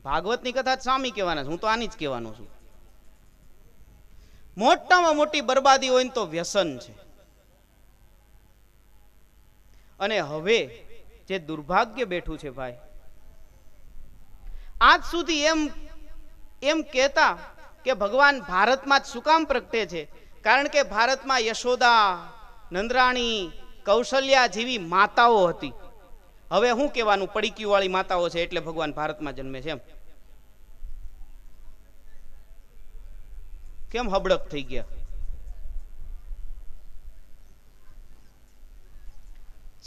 ભાગવતની કથા સ્વામી કહેવાના છે, હું તો આની જ કહેવાનો છું. મોટામાં મોટી બરબાદી હોય ને તો વ્યસન છે. અને હવે જે દુર્ભાગ્ય બેઠું છે ભાઈ, આજ સુધી એમ કહેતા કે ભગવાન ભારતમાં જ શું કામ પ્રગટે છે, કારણ કે ભારતમાં યશોદા, નંદરાણી, કૌશલ્યા જેવી માતાઓ હતી. હવે શું કહેવાનું, પડીકી વાળી માતાઓ છે એટલે ભગવાન ભારતમાં જન્મે છે એમ કેમ હબળક થઈ ગયા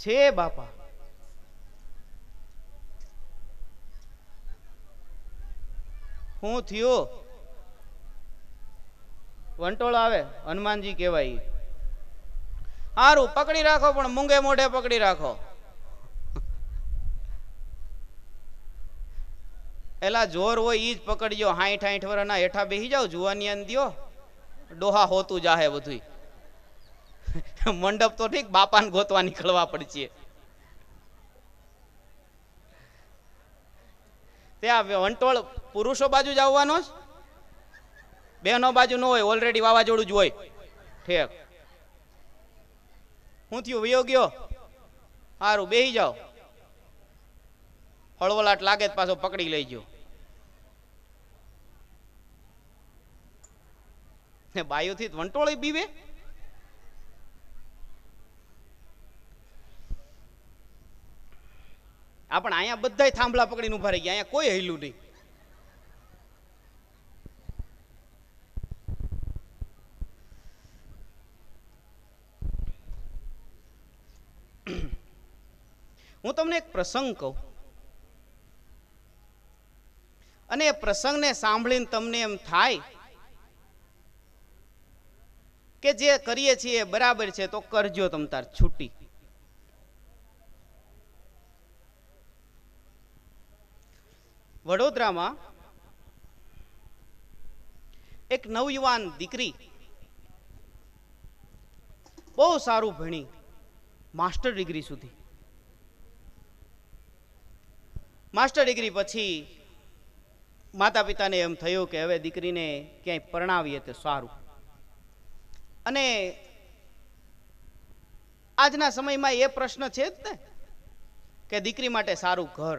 છે બાપા? શું થયું? વંટોળ આવે, હનુમાનજી કહેવાય. સારું પકડી રાખો, પણ મૂંગે મોઢે પકડી રાખો. એલા જોર હોય ઈ જ પકડજો. 60-60 વર્ષના હેઠા બેસી જાવ, જુવાની અંદ્યો ડોહા હોતું જાહે બધું. મંડપ તો ઠીક, બાપાને ગોતવા નીકળવા પડશે. ત્યાં વંટોળ પુરુષો બાજુ જ આવવાનો જ, બહેનો બાજુ ન હોય, ઓલરેડી વાવાઝોડું જ હોય. ઠેક શું થયું? વયો ગયો? સારું બેસી જાઓ, હળવલાટ લાગે પાછો પકડી લેજો. બાયુથી વંટોળી બીવે. આપણે અહીંયા બધા થાંભલા પકડીને ઉભા રહી ગયા, અહીંયા કોઈ હેલું નહીં. હું તમને એક પ્રસંગ કહું, અને એ પ્રસંગને સાંભળીને તમને એમ થાય કે જે કરીએ છીએ બરાબર છે તો કરજો તમ તાર છૂટી. વડોદરામાં એક નવયુવાન દીકરી બહુ સારું ભણી, માસ્ટર ડિગ્રી સુધી. માસ્ટર ડિગ્રી પછી માતા પિતાને એમ થયું કે હવે દીકરીને ક્યાંય પરણાવીએ તો સારું. અને આજના સમયમાં એ પ્રશ્ન છે જ ને કે દીકરી માટે સારું ઘર.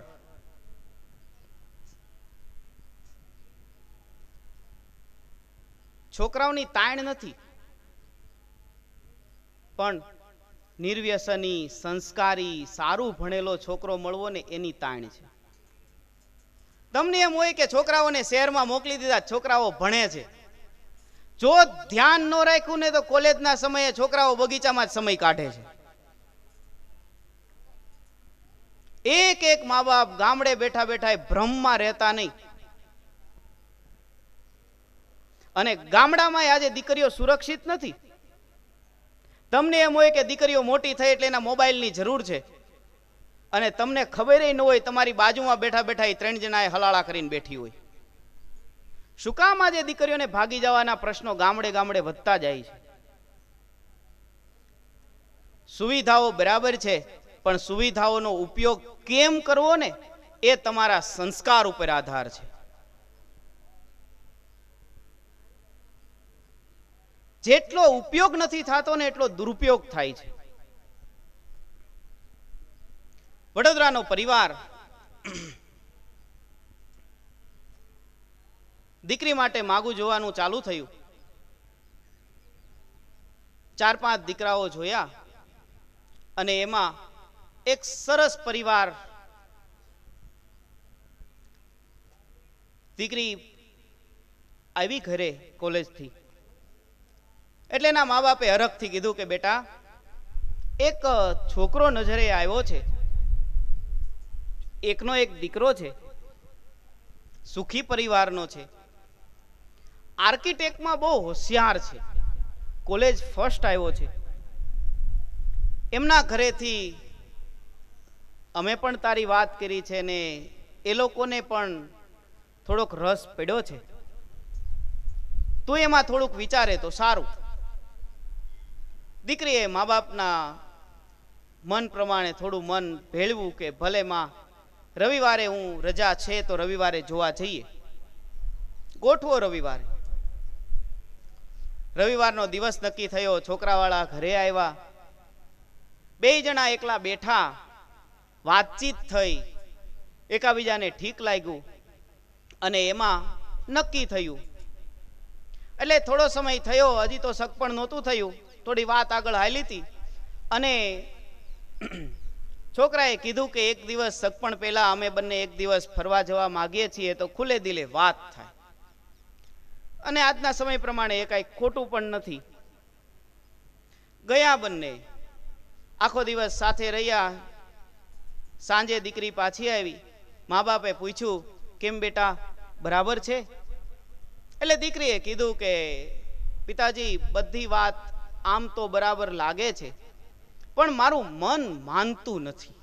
છોકરાઓની તાણ નથી, પણ નિર્વ્યસની, સંસ્કારી, સારું ભણેલો છોકરો મળવો ને એની તાણ છે. તમને એમ હોય કે છોકરાઓને શહેરમાં મોકલી દીધા, છોકરાઓ ભણે છે. જો ધ્યાન ન રાખ્યું ને તો કોલેજના સમયે છોકરાઓ બગીચામાં જ સમય કાઢે છે. એક એક મા બાપ ગામડે બેઠા બેઠા ભ્રમમાં રહેતા નહીં. અને ગામડામાં આજે દીકરીઓ સુરક્ષિત નથી. તમને એમ હોય કે દીકરીઓ મોટી થઈ એટલે એના મોબાઈલની જરૂર છે, અને તમને ખબર ન હોય તમારી બાજુમાં બેઠા બેઠા એ 3 જણાએ હલાળા કરીને બેઠી હોય. શું કામ આજે દીકરીઓને ભાગી જવાના પ્રશ્નો ગામડે ગામડે વધતા જાય છે? સુવિધાઓ બરાબર છે, પણ સુવિધાઓનો ઉપયોગ કેમ કરવો ને એ તમારા સંસ્કાર ઉપર આધાર છે. જેટલો ઉપયોગ નથી થતો ને એટલો દુરુપયોગ થાય છે. વડોદરાનો પરિવાર દીકરી માટે માગું જોવાનું ચાલુ થયું. 4-5 દીકરાઓ જોયા, અને એમાં એક સરસ પરિવાર, દીકરી આવી ઘરે કોલેજથી, એટલે એના મા બાપે હરખથી કીધું કે બેટા એક છોકરો નજરે આવ્યો છે, એકનો એક દીકરો છે, સુખી પરિવારનો છે, આર્કિટેક્ટમાં બહુ હોશિયાર છે, કોલેજ ફર્સ્ટ આવ્યો છે. એમના ઘરેથી અમે પણ તારી વાત કરી છે ને એ લોકોને પણ થોડોક રસ પડ્યો છે, તું એમાં થોડુંક વિચારે તો સારું. દીકરીએ મા બાપના મન પ્રમાણે થોડું મન ભેળવું કે ભલે માં રવિવારે હું રજા છે તો રવિવારે જોવા જઈએ, ગોઠવો રવિવારે. રવિવારનો દિવસ નક્કી થયો. છોકરાવાળા ઘરે આવ્યા, બે જણા એકલા બેઠા, વાતચીત થઈ, એકાબીજાને ઠીક લાગ્યું અને એમાં નક્કી થયું. એટલે થોડો સમય થયો, હજી તો સગપણ નહોતું થયું, થોડી વાત આગળ હાલી હતી અને છોકરાએ કીધું કે એક દિવસ સગપણ પહેલા અમે બંને એક દિવસ ફરવા જવા માંગીએ છીએ તો ખુલ્લે દિલે વાત થાય. અને આજના સમય પ્રમાણે એ કાંઈ ખોટું પણ નથી. ગયા બંને, આખો દિવસ સાથે રહ્યા. સાંજે દીકરી પાછી આવી. મા બાપે પૂછ્યું, કેમ બેટા, બરાબર છે? એટલે દીકરીએ કીધું કે પિતાજી, બધી વાત આમ તો બરાબર લાગે છે, પણ મારું મન માનતું નથી.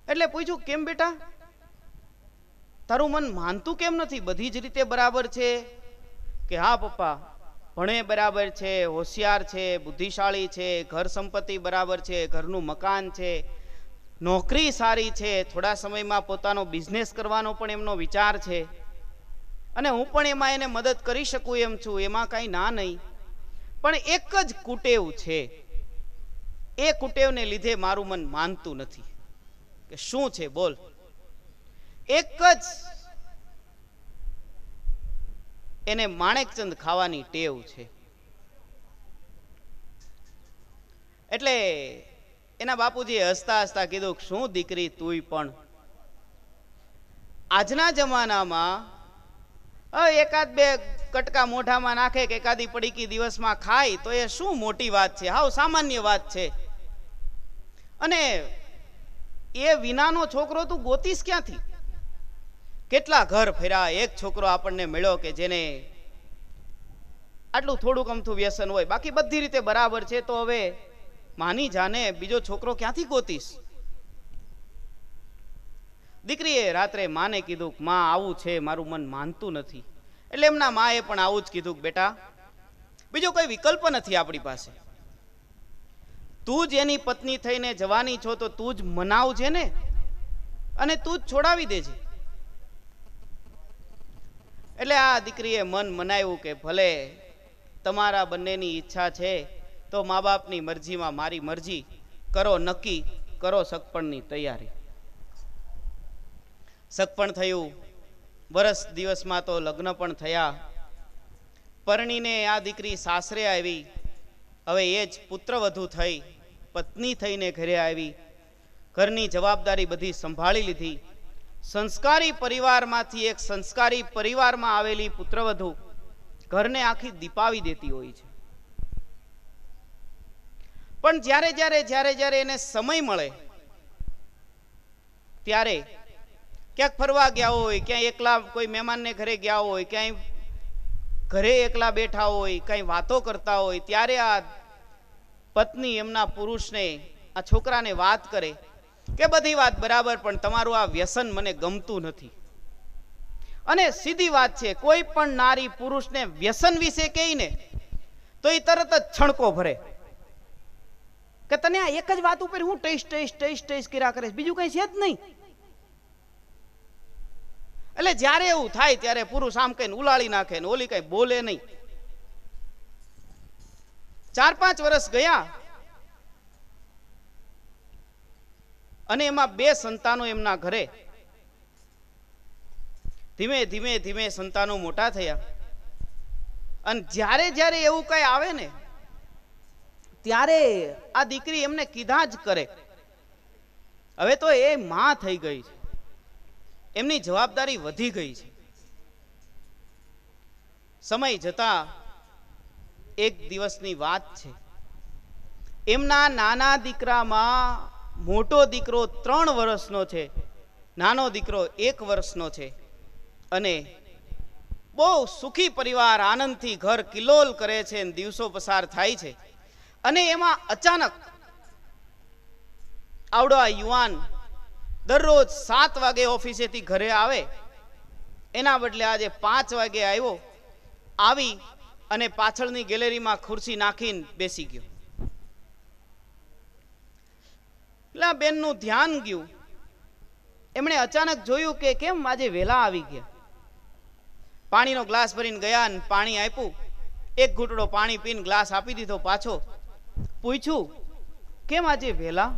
એટલે પૂછ્યું, કેમ બેટા, તારું મન માનતું કેમ નથી? બધી જ રીતે બરાબર છે. કે હા પપ્પા, ભણે બરાબર છે, હોશિયાર છે, બુદ્ધિશાળી છે, ઘર સંપત્તિ બરાબર છે, ઘરનું મકાન છે, નોકરી સારી છે, થોડા સમયમાં પોતાનો બિઝનેસ કરવાનો પણ એમનો વિચાર છે અને હું પણ એમાં એને મદદ કરી શકું એમ છું, એમાં કાંઈ ના નહીં. પણ એક જ કુટેવ છે, એ કુટેવને લીધે મારું મન માનતું નથી. કે શું છે બોલ? એક જ એને માણેકચંદ ખાવાની ટેવ છે. એટલે એના બાપુજીએ હસતા હસતા કીધું, શું દીકરી તુંય પણ આજના જમાનામાં એકાદ બે કટકા મોઢામાં નાખે કે એકાદી પડીકી દિવસમાં ખાય તો એ શું મોટી વાત છે? હાવ સામાન્ય વાત છે. અને એ વિનાનો છોકરો તું ગોતીશ ક્યાંથી? કેટલા ઘર ફેર્યા, એક છોકરો આપણને મળ્યો કે જેને આટલું થોડુંક અમથું વ્યસન હોય, બાકી બધી રીતે બરાબર છે. તો હવે માની જાને, બીજો છોકરો ક્યાંથી ગોતીશ? દીકરીએ રાત્રે માને કીધું, માં આવું છે, મારું મન માનતું નથી. એટલે એમના માએ પણ આવું જ કીધું, બેટા બીજો કોઈ વિકલ્પ નથી આપણી પાસે. તું જ એની પત્ની થઈને જવાની છો તો તું જ મનાવજે ને, અને તું જ છોડાવી દેજે. એટલે આ દીકરીએ મન મનાવ્યું કે ભલે તમારા બંનેની ઈચ્છા છે તો મા બાપની મરજીમાં મારી મરજી, કરો નક્કી, કરો સગપણની તૈયારી. સગપણ થયું, વરસ દિવસમાં તો લગ્ન પણ થયા. પરણીને આ દીકરી સાસરે આવી. હવે એ જ પુત્રવધુ થઈ, પત્ની થઈને ઘરે આવી. ઘરની જવાબદારી બધી સંભાળી લીધી. સંસ્કારી પરિવારમાંથી એક સંસ્કારી પરિવારમાં આવેલી પુત્રવધુ ઘરને આખી દીપાવી દેતી હોય છે. પણ જ્યારે જ્યારે જ્યારે જ્યારે એને સમય મળે ત્યારે ક્યાંક ફરવા ગયા હોય, ક્યાંય એકલા કોઈ મહેમાનને ઘરે ગયા હોય, ક્યાંય ઘરે એકલા બેઠા હોય, કઈ વાતો કરતા હોય, ત્યારે આ પત્ની એમના પુરુષને, આ છોકરાને વાત કરે કે બધી વાત બરાબર, પણ તમારું આ વ્યસન મને ગમતું નથી. અને સીધી વાત છે, કોઈ પણ નારી પુરુષને વ્યસન વિશે કહીને તો એ તરત જ છણકો ભરે કે તને આ એક જ વાત ઉપર હું ટેસ્ટ ટેસ્ટ ટેસ્ટ ટેસ્ટ કર્યા કરે, બીજું કઈ છે જ નહીં. એટલે જ્યારે એવું થાય ત્યારે પુરુષ આમ કહીને ઉલાળી નાખે ને ઓલી કઈ બોલે નહીં. 4-5 વર્ષ ગયા અને એમાં 2 સંતાનો એમના ઘરે. ધીમે ધીમે ધીમે સંતાનો મોટા થયા અને જ્યારે જ્યારે એવું કઈ આવે ને ત્યારે આ દીકરી એમને કીધા જ કરે. હવે તો એ માં થઈ ગઈ છે, એમની જવાબદારી વધી ગઈ છે. સમય જતા એક દિવસની વાત છે, એમના નાના દીકરામાં મોટો દીકરો 3 વર્ષનો છે, નાનો દીકરો 1 વર્ષનો છે અને બહુ સુખી પરિવાર, આનંદથી ઘર કિલોલ કરે છે, દિવસો પસાર થાય છે. અને એમાં અચાનક આવડો આ યુવાન દરરોજ 7 વાગે ઓફિસેથી ઘરે આવે, એના બદલે આજે 5 વાગે આવ્યો, આવી અને પાછળની ગેલેરીમાં ખુરશી નાખીને બેસી ગયો. એટલે આ બેનનું ધ્યાન ગયું. એમણે અચાનક જોયું કે કેમ આજે વહેલા આવી ગયા. પાણીનો ગ્લાસ ભરીને ગયા ને પાણી આપ્યું. એક ઘૂંટડો પાણી પીને ગ્લાસ આપી દીધો પાછો. પૂછ્યું કેમ આજે વહેલા?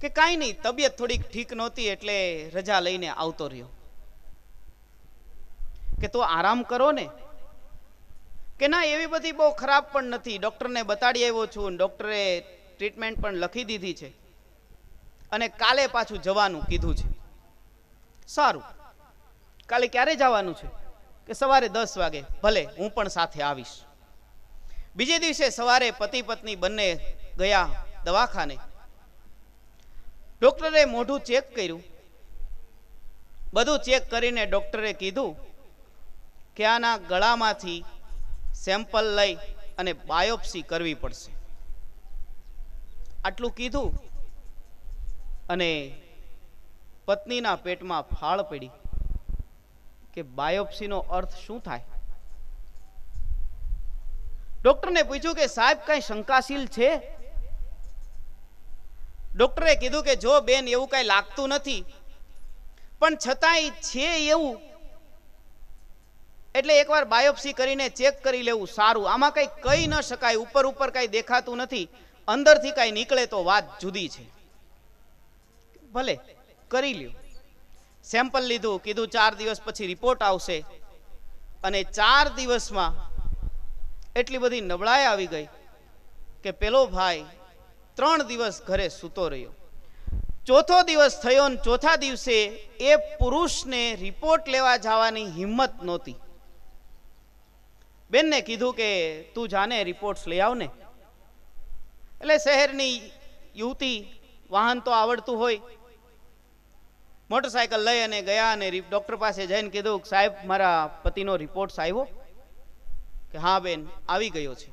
કે કાંઈ નહીં, તબિયત થોડીક ઠીક નહોતી એટલે રજા લઈને આવતો રહ્યો. કે તો આરામ કરો ને. કે ના, એવી બધી બહુ ખરાબ પણ નથી, ડોક્ટરને બતાડી આવ્યો છું, ડોક્ટરે ટ્રીટમેન્ટ પણ લખી દીધી છે અને કાલે પાછું જવાનું કીધું છે. સારું, કાલે ક્યારે જવાનું છે? કે સવારે 10 વાગે. ભલે, હું પણ સાથે આવીશ. બીજે દિવસે સવારે પતિ પત્ની બંને ગયા દવાખાને. ડોક્ટરે મોઢું ચેક કર્યું. બધું ચેક કરીને ડોક્ટરે કીધું કે આના ગળામાંથી સેમ્પલ લઈ અને બાયોપ્સી કરવી પડશે. આટલું કીધું અને પત્નીના પેટમાં ફાળ પડી કે બાયોપ્સીનો અર્થ શું થાય? ડોક્ટરને પૂછ્યું કે સાહેબ કઈ શંકાશીલ છે? ડોક્ટરે કીધું કે જો બેન, એવું કઈ લાગતું નથી, પણ છતાંય છે એવું, એટલે એકવાર બાયોપ્સી કરીને ચેક કરી લેવું સારું. આમાં કઈ કહી ન શકાય, ઉપર ઉપર કઈ દેખાતું નથી, અંદરથી કઈ નીકળે તો વાત જુદી છે. ભલે, કરી લ્યો. સેમ્પલ લીધું, કીધું 4 દિવસ પછી રિપોર્ટ આવશે. અને 4 દિવસમાં એટલી બધી નબળાઈ આવી ગઈ કે પેલો ભાઈ 3 દિવસ ઘરે સૂતો રહ્યો. ચોથો દિવસ થયો ને ચોથા દિવસે એ પુરુષને રિપોર્ટ લેવા જવાની હિંમત નહોતી. બેનને કીધું કે તું જાને રિપોર્ટ્સ લઈ આવ ને. એટલે શહેરની યુવતી, વાહન તો આવડતું હોય, મોટરસાયકલ લઈ અને ગયા અને ડોક્ટર પાસે જઈને કીધું સાહેબ મારા પતિનો રિપોર્ટ આવ્યો? કે હા બેન, આવી ગયો છે.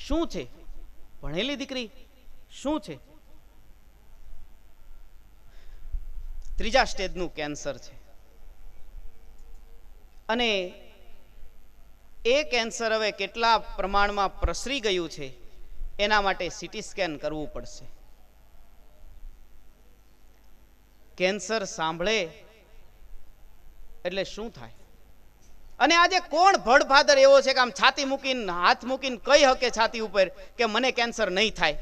શું છે? ભણેલી દીકરી, શું છે? 3જા સ્ટેજનું કેન્સર છે. અને એ કેન્સર હવે કેટલા પ્રમાણમાં પ્રસરી ગયું છે એના માટે સીટી સ્કેન કરવું પડશે. કેન્સર સાંભળે એટલે શું થાય? અને આજે કોણ ભડભાદર એવો છે કે આમ છાતી મૂકીને, હાથ મૂકીને કહી શકે છાતી ઉપર કે મને કેન્સર નહીં થાય?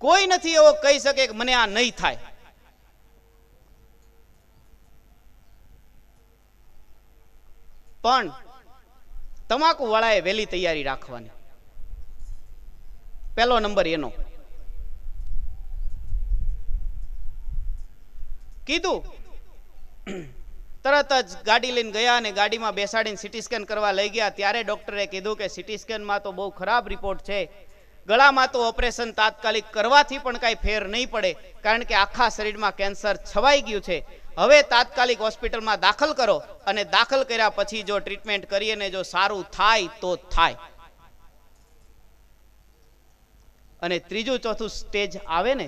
કોઈ નથી એવો કહી શકે કે મને આ નહીં થાય. પણ તમાકુ વાળાએ વહેલી તૈયારી રાખવાની. પહેલો નંબર એનો. કીધું, તરત જ ગાડી લઈને ગયા અને ગાડીમાં બેસાડીને સીટી સ્કેન કરવા લઈ ગયા. ત્યારે ડોક્ટરે કીધું કે સીટી સ્કેનમાં તો બહુ ખરાબ રિપોર્ટ છે, ગળામાં તો ઓપરેશન તાત્કાલિક કરવાથી પણ કાંઈ ફેર નહીં પડે, કારણ કે આખા શરીરમાં કેન્સર છવાઈ ગયું છે. હવે તાત્કાલિક હોસ્પિટલમાં દાખલ કરો અને દાખલ કર્યા પછી જો ટ્રીટમેન્ટ કરીએ ને જો સારું થાય તો થાય. અને 3જું 4થું સ્ટેજ આવે ને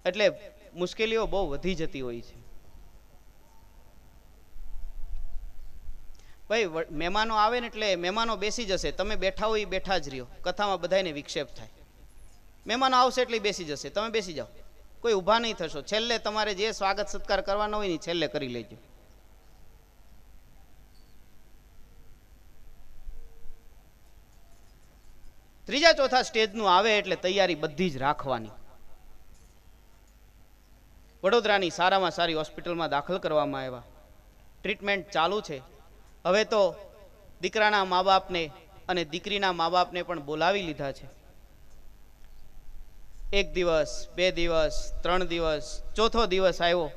એટલે મુશ્કેલીઓ બહુ વધી જતી હોય છે. ભાઈ, મહેમાનો આવે ને એટલે મહેમાનો બેસી જશે, તમે બેઠા હોય એ બેઠા જ રહ્યો, કથામાં બધાને વિક્ષેપ થાય. મહેમાનો આવશે એટલે બેસી જશે, તમે બેસી જાઓ, કોઈ ઊભા નહીં થશો. છેલ્લે તમારે જે સ્વાગત સત્કાર કરવાનો હોય ને છેલ્લે કરી લેજો. ત્રીજા ચોથા સ્ટેજનું આવે એટલે તૈયારી બધી જ રાખવાની. વડોદરાની સારામાં સારી હોસ્પિટલમાં દાખલ કરવામાં આવ્યા. ટ્રીટમેન્ટ ચાલુ છે. હવે તો દીકરાના મા બાપને અને દીકરીના મા બાપને પણ બોલાવી લીધા છે. 1 દિવસ, 2 દિવસ, 3 દિવસ, ચોથો દિવસ આવ્યો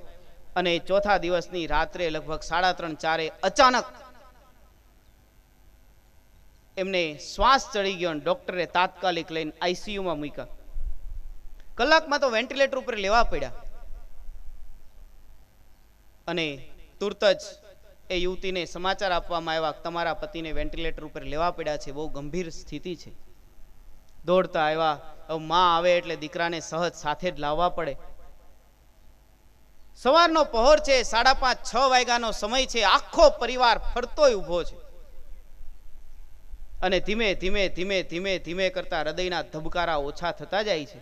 અને ચોથા દિવસની રાત્રે લગભગ 3:30-4 અચાનક એમને શ્વાસ ચડી ગયો. ડોક્ટરે તાત્કાલિક લઈને આઈસીયુમાં મૂક્યા. કલાકમાં તો વેન્ટિલેટર ઉપર લેવા પડ્યા. અને તુરત જ એ યુવતીને સમાચાર આપવામાં આવ્યા તમારા પતિને વેન્ટિલેટર ઉપર લેવા પડ્યા છે, બહુ ગંભીર સ્થિતિ છે. દોડતા આવ્યા. માં આવે એટલે દીકરાને સહજ સાથે જ લાવવા પડે. સવારનો પહોર છે, 5:30-6 વાગ્યાનો સમય છે. આખો પરિવાર ફરતોય ઊભો છે અને ધીમે ધીમે ધીમે ધીમે ધીમે કરતા હૃદયના ધબકારા ઓછા થતા જાય છે.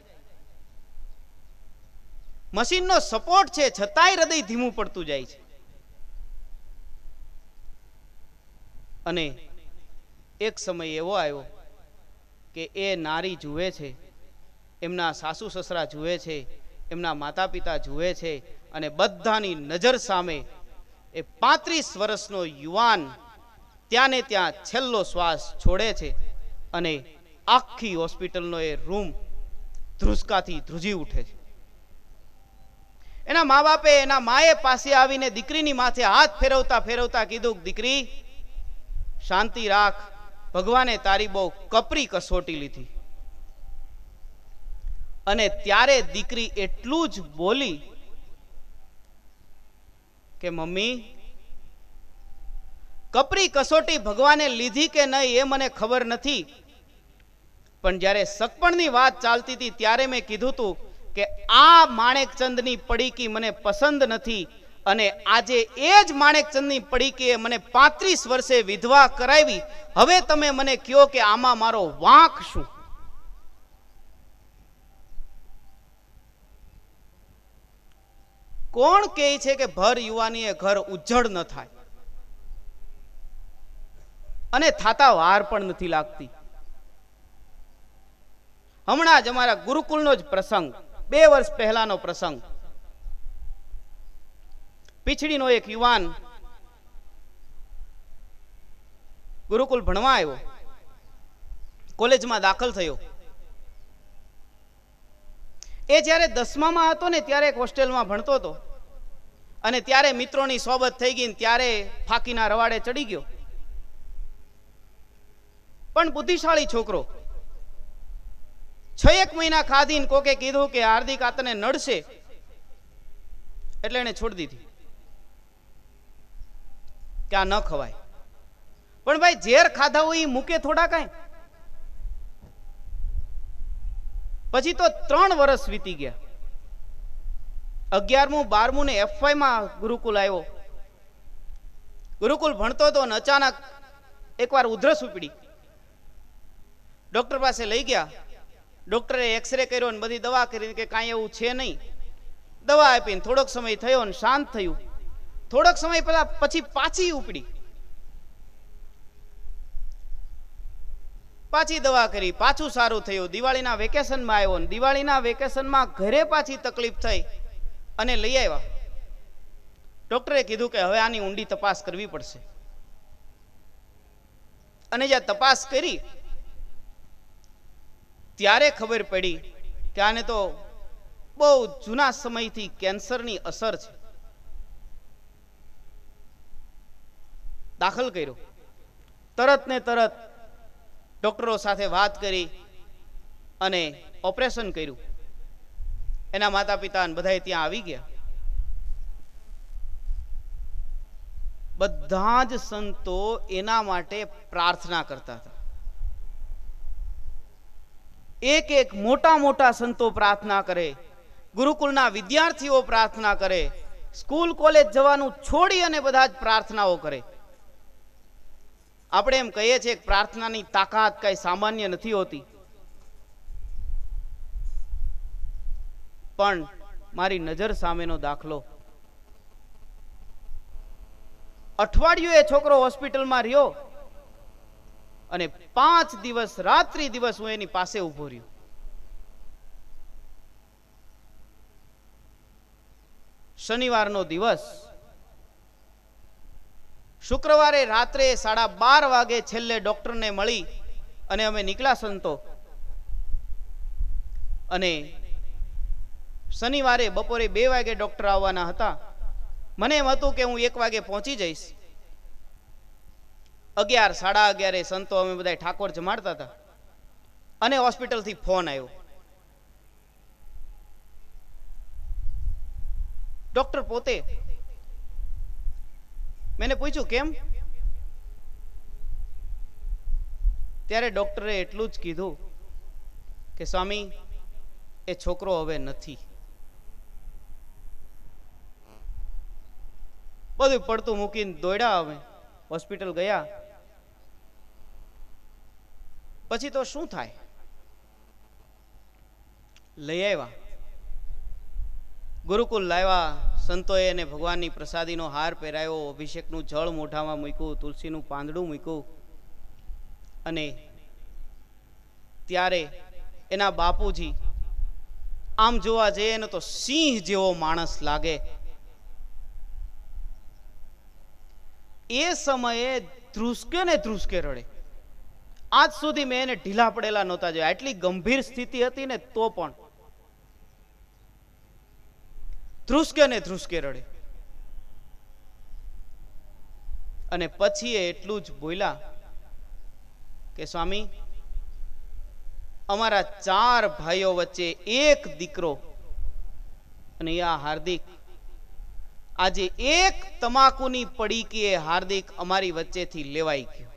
મશીનનો સપોર્ટ છે છતાંય હૃદય ધીમું પડતું જાય છે. અને એક સમય એવો આવ્યો કે એ નારી જુએ છે, એમના સાસુ સસરા જુએ છે, એમના માતા પિતા જુએ છે, અને બધાની નજર સામે એ 35 વર્ષનો યુવાન ત્યાં ને ત્યાં છેલ્લો શ્વાસ છોડે છે. અને આખી હોસ્પિટલનો એ રૂમ ધ્રુસકાથી ધ્રુજી ઉઠે છે. એના મા બાપે, એના માએ પાસે આવીને દીકરીની માથે હાથ ફેરવતા ફેરવતા કીધું, દીકરી શાંતિ રાખ, ભગવાને તારી બહુ કપરી કસોટી લીધી. અને ત્યારે દીકરી એટલું જ બોલી કે મમ્મી, કપરી કસોટી ભગવાને લીધી કે નહીં એ મને ખબર નથી, પણ જ્યારે સગપણની વાત ચાલતી હતી ત્યારે મેં કીધું હતું કે આ માણેકચંદની પડીકી મને પસંદ નથી, અને આજે એ જ માણેકચંદની પડીકીએ મને 35 વર્ષે વિધવા કરાવી. હવે તમે મને કહો કે આમાં મારો વાંક શું? કોણ કહે છે કે ભર યુવાનીએ ઘર ઉજ્જડ ન થાય? અને થાતા વાર પણ નથી લાગતી. હમણાં જ અમારા ગુરુકુળનો જ પ્રસંગ, 2 વર્ષ પહેલાનો પ્રસંગ. પીછડીનો એક યુવાન ગુરુકુળ ભણવા આવ્યો, કોલેજમાં દાખલ થયો. એ જ્યારે 10મામાં હતો ને ત્યારે એક હોસ્ટેલમાં ભણતો હતો, અને ત્યારે મિત્રોની સોબત થઈ ગઈ, ત્યારે ફાકીના રવાડે ચડી ગયો. પણ બુદ્ધિશાળી છોકરો. 6 મહિના ખાધીને કોકે કીધું કે હાર્દિક આ તને નડશે, એટલે એને છોડી દીધી કે આ ન ખવાય. પણ ભાઈ ઝેર ખાધા હોય એ મૂકે થોડા કાંઈ? પછી તો 3 વર્ષ વીતી ગયા. 11મું 12મું ને F5માં ગુરુકુલ આવ્યો. ગુરુકુલ ભણતો હતો ને અચાનક એકવાર ઉધરસ ઉપડી. ડોક્ટર પાસે લઈ ગયા. ડોક્ટરે એક્સરે કર્યો ને બધી દવા કરી કે કાંઈ એવું છે નહીં. દવા આપીને થોડોક સમય થયો ને શાંત થયું. થોડોક સમય પછી પાછી ઉપડી. પાછી દવા કરી, પાછું સારું થયું. દિવાળીના વેકેશનમાં આવ્યો ને દિવાળીના વેકેશનમાં ઘરે પાછી તકલીફ થઈ અને લઈ આવ્યા. ડોક્ટરે કીધું કે હવે આની ઊંડી તપાસ કરવી પડશે. અને જ્યાં તપાસ કરી ત્યારે ખબર પડી કે આને તો બહુ જૂના સમયથી કેન્સરની અસર છે. દાખલ કર્યો. તરત ને તરત ડોક્ટરો સાથે વાત કરી અને ઓપરેશન કર્યું. એના માતા પિતા બધા ત્યાં આવી ગયા. બધા જ સંતો એના માટે પ્રાર્થના કરતા હતા. એક એક મોટા મોટા સંતો પ્રાર્થના કરે, ગુરુકુળના વિદ્યાર્થીઓ પ્રાર્થના કરે, સ્કૂલ કોલેજ જવાનું છોડી અને બધા જ પ્રાર્થનાઓ કરે. આપણે એમ કહીએ છીએ કે પ્રાર્થનાની તાકાત કઈ સામાન્ય નથી હોતી, પણ મારી નજર સામેનો દાખલો. અઠવાડિયું એ છોકરો હોસ્પિટલમાં રહ્યો અને 5 દિવસ રાત્રિ દિવસ હું એની પાસે ઉભો રહ્યો. શનિવારનો દિવસ, શુક્રવારે રાત્રે 12:30 વાગે છેલ્લે ડોક્ટરને મળી અને અમે નીકળ્યા સંતો. અને શનિવારે બપોરે 2 વાગે ડોક્ટર આવવાના હતા. મને એમ હતું કે હું 1 વાગે પહોંચી જઈશ. 11, 11:30 સંતો અમે બધા ઠાકોર જમાડતા હતા અને હોસ્પિટલથી ફોન આવ્યો. ડોક્ટર પોતે. મેને પૂછ્યું કેમ? ત્યારે ડોક્ટરે એટલું જ કીધું કે સ્વામી, એ છોકરો હવે નથી. બધું પડતું મૂકીને દોડ્યા, અમે હોસ્પિટલ ગયા. પછી તો શું થાય? લઈ આવ્યા, ગુરુકુલ લાવ્યા, સંતોએ એને ભગવાનની પ્રસાદીનો હાર પહેરાયો, અભિષેકનું જળ મોઢામાં મૂક્યું, તુલસીનું પાંદડું મૂક્યું, અને ત્યારે એના બાપુજી આમ જોવા જઈએ ને તો સિંહ જેવો માણસ લાગે. એ સમયે ધ્રુસકે ને ધ્રુસકે રડે. આજ સુધી મેં એને ઢીલા પડેલા નહોતા જોયા. આટલી ગંભીર સ્થિતિ હતી ને તો પણ ધ્રુસકે ને ધ્રુસકે રડે. અને પછી એ એટલું જ બોલ્યા કે સ્વામી, અમારા 4 ભાઈઓ વચ્ચે એક દીકરો, અને આ હાર્દિક, આજે એક તમાકુની પડીકી એ હાર્દિક અમારી વચ્ચેથી લેવાઈ ગયો.